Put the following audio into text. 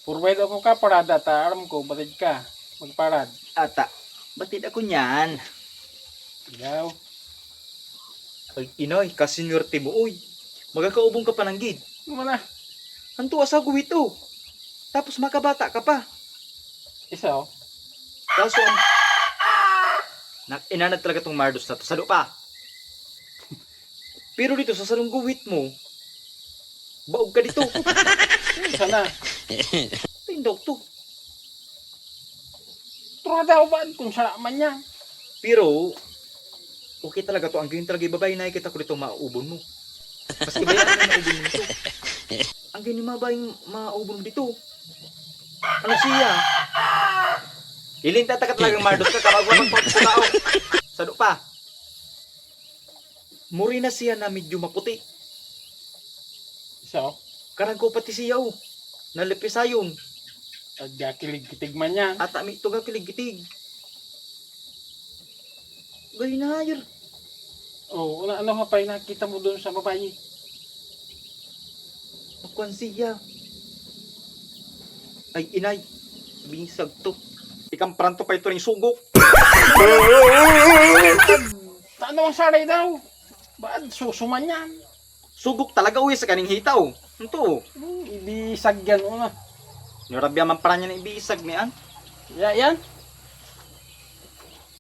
Purwede ako ka parada ta. Aram ko, batid ka. Magparad. Ata, batid ako niyan. Yaw. Ay, inay, kasinwerte mo, oy. Magkakaubong ka pa ng gid. Ano na? Hanto asa guwito. Tapos makabata ka pa. Isa oh. Kaso ang... Inanad talaga tong Mardos na to. Salo pa. Pero dito sa salong guwit mo, baog ka dito. Isa na. Tindog to. Turada ako ba? Kung saan man niya. Pero, okay talaga to. Ang ganyan talaga ibabay na kita ko dito maubon mo. Mas ibaya na maubon mo dito. Ang ganyan mabayang maubon mo dito. Ano siya? Hilinta ka talagang Mardos ka kapag walang pagpukao. Sado pa. Muri na siya na medyo maputi. Isa oh. Karang ko pati siya oh. Nalipisayon. Agyakilig-kitig man niya. At ami ito kilig-gitig. Gay na hayar. Oh, ano ka pa yung nakita mo doon sa babae? Makuan siya. Ay inay. Bisag to. Ikang pranto pa ito rin sugok. Ano ang saray daw? Baad, susuman yan. Sugok talaga uwi sa kaning hitaw. Ito. Ibisag yan. Ano? Nyorabya man para niya na ibisag niyan. Yan.